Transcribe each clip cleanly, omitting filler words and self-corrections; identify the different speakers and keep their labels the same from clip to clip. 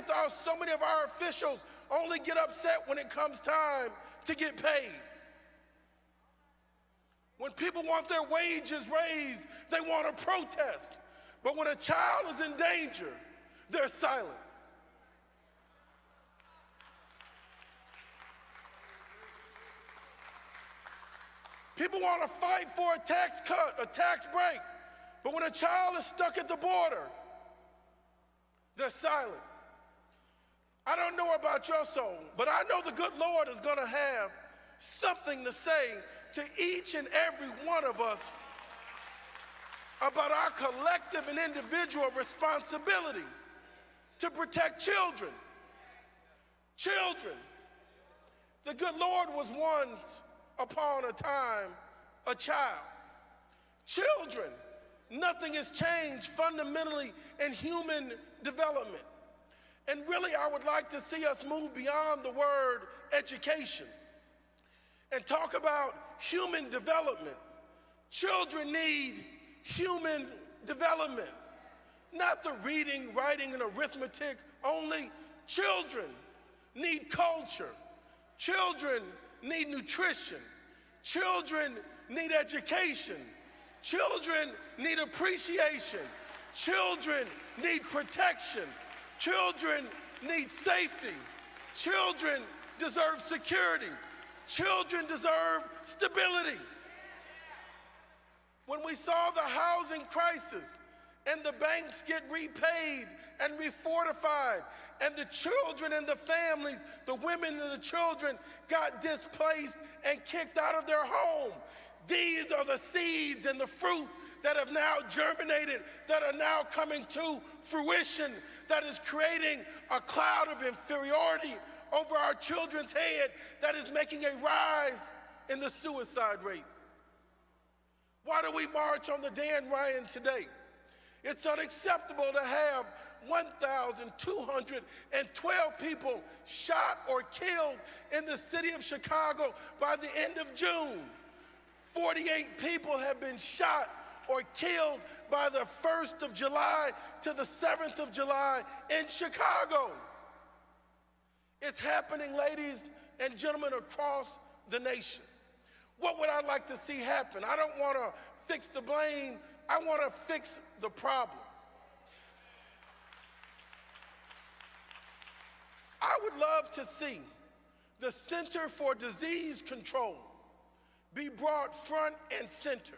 Speaker 1: that so many of our officials only get upset when it comes time to get paid? When people want their wages raised, they want to protest. But when a child is in danger, they're silent. People want to fight for a tax cut, a tax break. But when a child is stuck at the border, they're silent. I don't know about your soul, but I know the good Lord is going to have something to say to each and every one of us about our collective and individual responsibility to protect children. Children. The good Lord was once upon a time a child. Children. Nothing has changed fundamentally in human development. And really, I would like to see us move beyond the word education and talk about human development. Children need human development, not the reading, writing, and arithmetic only. Children need culture. Children need nutrition. Children need education. Children need appreciation. Children need protection. Children need safety. Children deserve security. Children deserve stability. When we saw the housing crisis and the banks get repaid and refortified, and the children and the families, the women and the children got displaced and kicked out of their home, these are the seeds and the fruit that have now germinated, that are now coming to fruition, that is creating a cloud of inferiority over our children's head that is making a rise in the suicide rate. Why do we march on the Dan Ryan today? It's unacceptable to have 1,212 people shot or killed in the city of Chicago by the end of June. 48 people have been shot or killed by the 1st of July to the 7th of July in Chicago. It's happening, ladies and gentlemen, across the nation. What would I like to see happen? I don't want to fix the blame. I want to fix the problem. I would love to see the Center for Disease Control be brought front and center.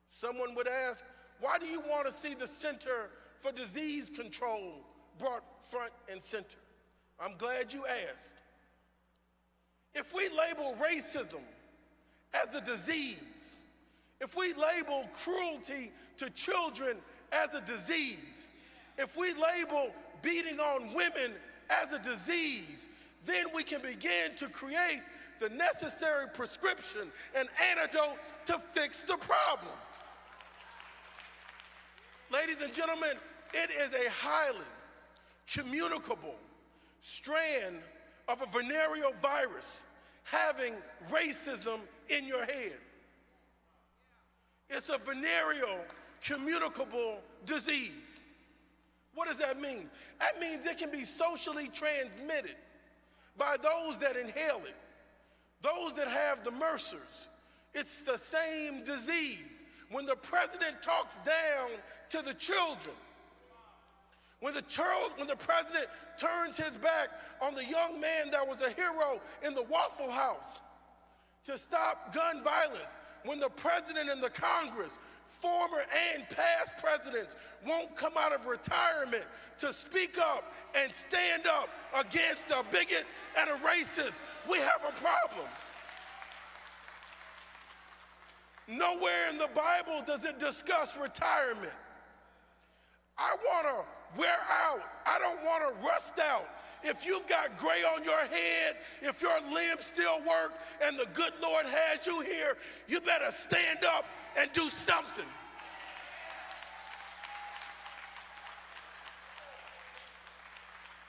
Speaker 1: Someone would ask, why do you want to see the Center for Disease Control brought front and center? I'm glad you asked. If we label racism as a disease, if we label cruelty to children as a disease, if we label beating on women as a disease, then we can begin to create the necessary prescription and antidote to fix the problem. Ladies and gentlemen, it is a highly communicable strand of a venereal virus having racism in your head. It's a venereal communicable disease. What does that mean? That means it can be socially transmitted by those that inhale it, those that have the MRSAs. It's the same disease. When the president talks down to the children, when the president turns his back on the young man that was a hero in the Waffle House to stop gun violence, when the president and the Congress, former and past presidents, won't come out of retirement to speak up and stand up against a bigot and a racist, we have a problem. Nowhere in the Bible does it discuss retirement. I want to wear out. I don't want to rust out. If you've got gray on your head, if your limbs still work, and the good Lord has you here, you better stand up and do something.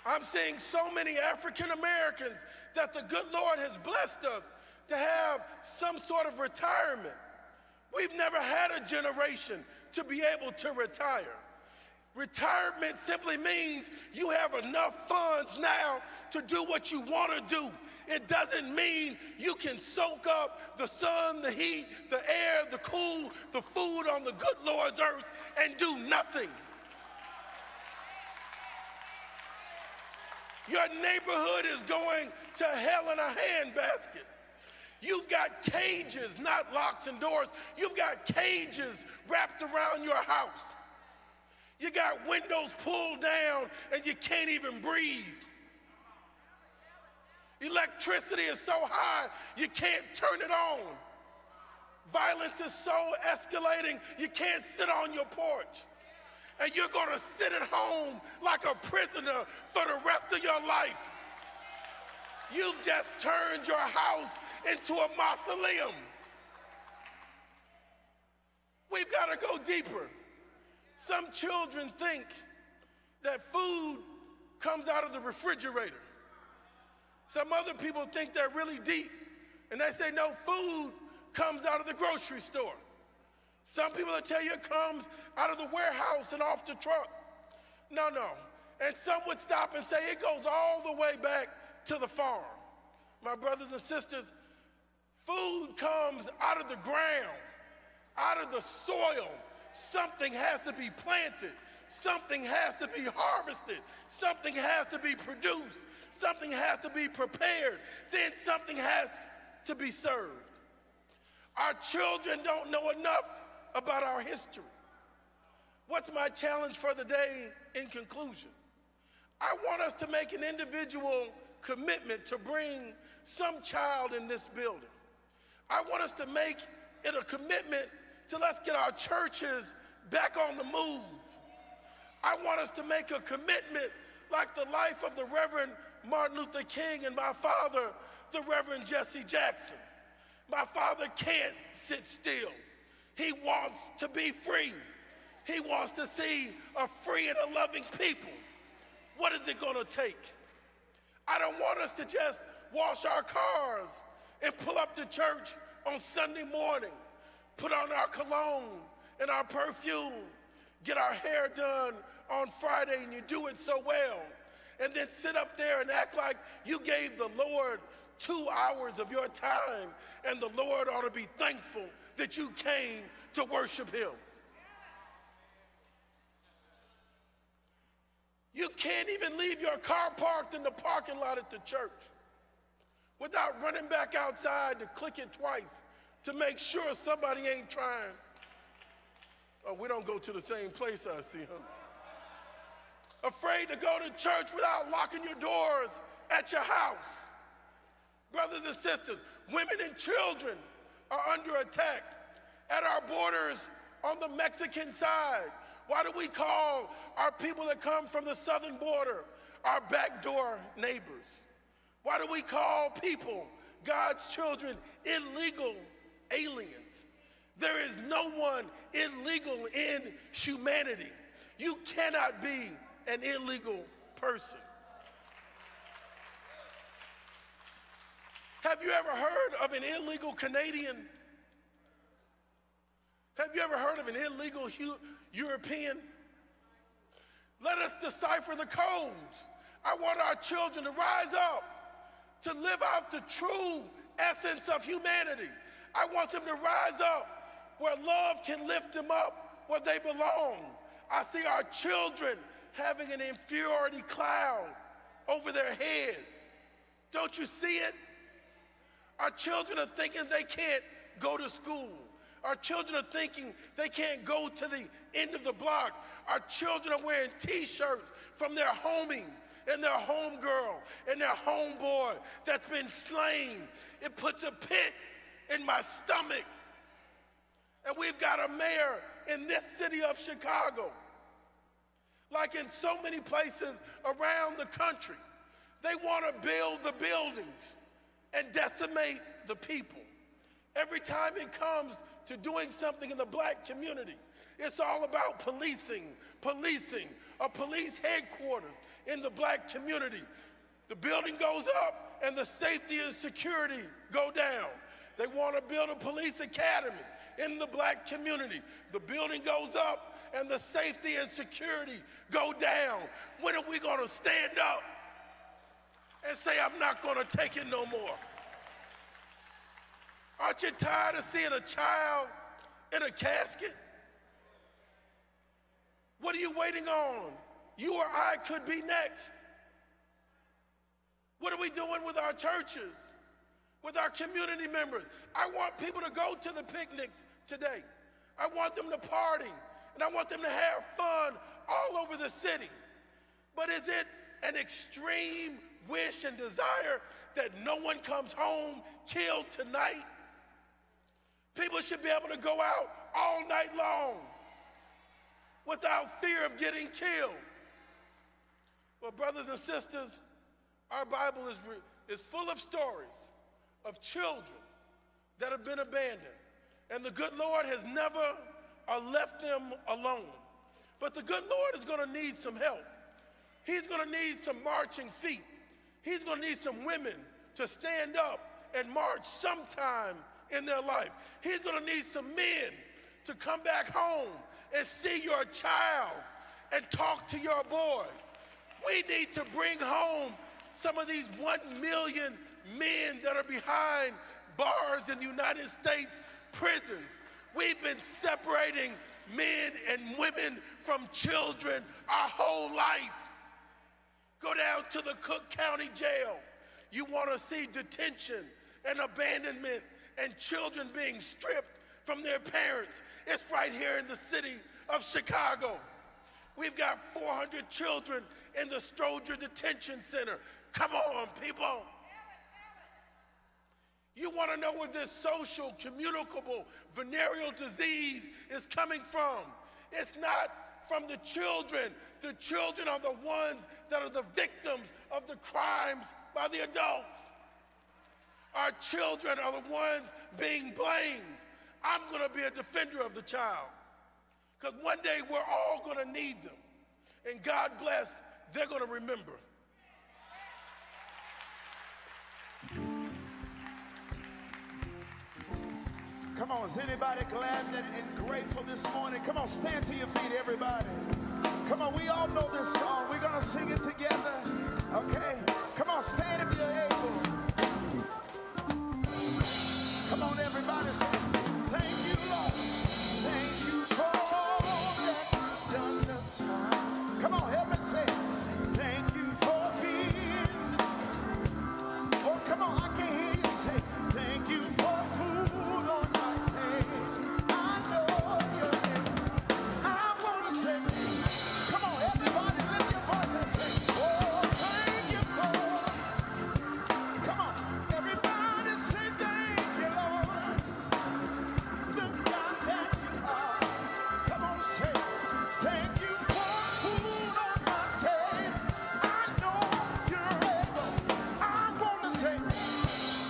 Speaker 1: I'm seeing so many African Americans that the good Lord has blessed us to have some sort of retirement. We've never had a generation to be able to retire. Retirement simply means you have enough funds now to do what you want to do. It doesn't mean you can soak up the sun, the heat, the air, the cool, the food on the good Lord's earth and do nothing. Your neighborhood is going to hell in a handbasket. You've got cages, not locks and doors. You've got cages wrapped around your house. You got windows pulled down and you can't even breathe. Electricity is so high you can't turn it on. Violence is so escalating you can't sit on your porch. And you're going to sit at home like a prisoner for the rest of your life. You've just turned your house into a mausoleum. We've got to go deeper. Some children think that food comes out of the refrigerator. Some other people think they're really deep, and they say, no, food comes out of the grocery store. Some people will tell you it comes out of the warehouse and off the truck. No. And some would stop and say it goes all the way back to the farm. My brothers and sisters, food comes out of the ground, out of the soil. Something has to be planted. Something has to be harvested. Something has to be produced. Something has to be prepared. Then something has to be served. Our children don't know enough about our history. What's my challenge for the day in conclusion? I want us to make an individual commitment to bring some child in this building. I want us to make it a commitment to let's get our churches back on the move. I want us to make a commitment like the life of the Reverend Martin Luther King and my father, the Reverend Jesse Jackson. My father can't sit still. He wants to be free. He wants to see a free and a loving people. What is it going to take? I don't want us to just wash our cars and pull up to church on Sunday morning, put on our cologne and our perfume, get our hair done on Friday, and you do it so well, and then sit up there and act like you gave the Lord 2 hours of your time, and the Lord ought to be thankful that you came to worship him. You can't even leave your car parked in the parking lot at the church without running back outside to click it twice to make sure somebody ain't trying. Oh, we don't go to the same place, I see, huh? Afraid to go to church without locking your doors at your house. Brothers and sisters, women and children are under attack at our borders on the Mexican side. Why do we call our people that come from the southern border our backdoor neighbors? Why do we call people, God's children, illegal aliens? There is no one illegal in humanity. You cannot be an illegal person. Have you ever heard of an illegal Canadian? Have you ever heard of an illegal European? Let us decipher the codes. I want our children to rise up, to live out the true essence of humanity. I want them to rise up where love can lift them up where they belong. I see our children having an inferiority cloud over their head. Don't you see it? Our children are thinking they can't go to school. Our children are thinking they can't go to the end of the block. Our children are wearing T-shirts from their homie and their homegirl and their homeboy that's been slain. It puts a pit in my stomach. And we've got a mayor in this city of Chicago, like in so many places around the country, they want to build the buildings and decimate the people. Every time it comes to doing something in the black community, it's all about policing, a police headquarters in the black community. The building goes up and the safety and security go down. They want to build a police academy in the black community. The building goes up and the safety and security go down? When are we going to stand up and say, I'm not going to take it no more? Aren't you tired of seeing a child in a casket? What are you waiting on? You or I could be next. What are we doing with our churches, with our community members? I want people to go to the picnics today. I want them to party, and I want them to have fun all over the city. But is it an extreme wish and desire that no one comes home killed tonight? People should be able to go out all night long without fear of getting killed. Well, brothers and sisters, our Bible is full of stories of children that have been abandoned. And the good Lord has never left them alone. But the good Lord is going to need some help. He's going to need some marching feet. He's going to need some women to stand up and march sometime in their life. He's going to need some men to come back home and see your child and talk to your boy. We need to bring home some of these 1 million men that are behind bars in the United States prisons. We've been separating men and women from children our whole life. Go down to the Cook County Jail. You want to see detention and abandonment and children being stripped from their parents. It's right here in the city of Chicago. We've got 400 children in the Stroger Detention Center. Come on, people. You want to know where this social, communicable, venereal disease is coming from? It's not from the children. The children are the ones that are the victims of the crimes by the adults. Our children are the ones being blamed. I'm going to be a defender of the child, because one day we're all going to need them. And God bless, they're going to remember.
Speaker 2: Come on, is anybody glad and grateful this morning? Come on, stand to your feet, everybody. Come on, we all know this song. We're going to sing it together, okay? Come on, stand if you're able. Come on, everybody, say, thank you, Lord. Thank you for all that you've done thus far. Come on, help me say, thank you for being. Oh, come on, I can hear you say, thank you for food on my table. I know your name. I want to say, come on, everybody, lift your voice and say, oh, thank you for. Come on, everybody say thank you, Lord. The God that you are. Come on, say, thank you for food on my table. I know you're able. I want to say,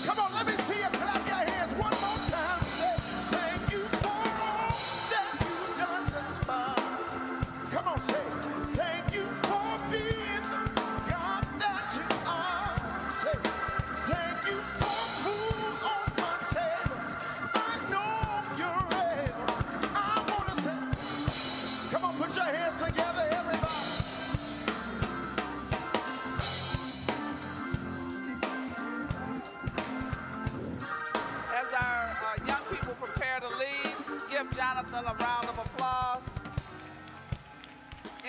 Speaker 2: come on, let me see you clap your hands one more time. Say, thank you for all that you've done thus far. Come on, say, thank you for being the God that you are. Say, thank you for food on my table. I know you're able. I want to say, come on, put your hands together, everybody.
Speaker 3: As our young people prepare to leave, give Jonathan a round of applause.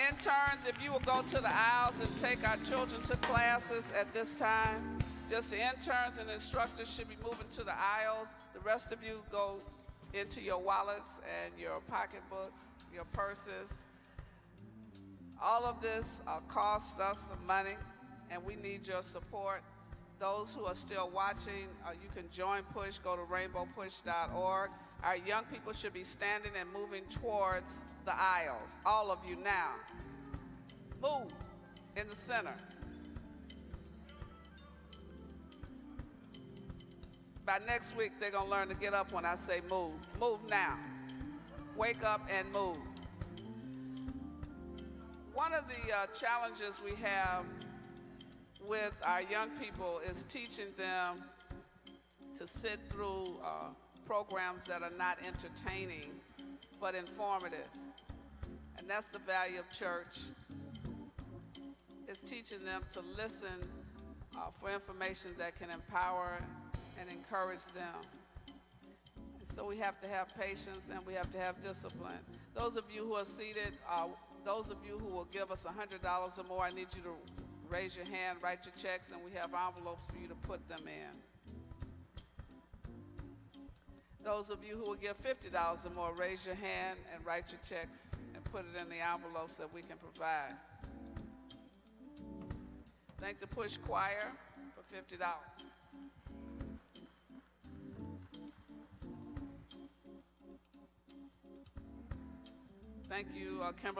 Speaker 3: Interns, if you will go to the aisles and take our children to classes at this time. Just the interns and instructors should be moving to the aisles. The rest of you go into your wallets and your pocketbooks, your purses. All of this costs us some money, and we need your support. Those who are still watching, you can join PUSH, go to rainbowpush.org. Our young people should be standing and moving towards the aisles. All of you now. Move in the center. By next week, they're going to learn to get up when I say move. Move now. Wake up and move. One of the challenges we have with our young people is teaching them to sit through programs that are not entertaining but informative. And that's the value of church. It's teaching them to listen for information that can empower and encourage them. And so we have to have patience and we have to have discipline. Those of you who are seated, those of you who will give us $100 or more, I need you to raise your hand, write your checks, and we have envelopes for you to put them in. Those of you who will give $50 or more, raise your hand and write your checks and put it in the envelopes that we can provide. Thank the Push Choir for $50. Thank you, Kimberly.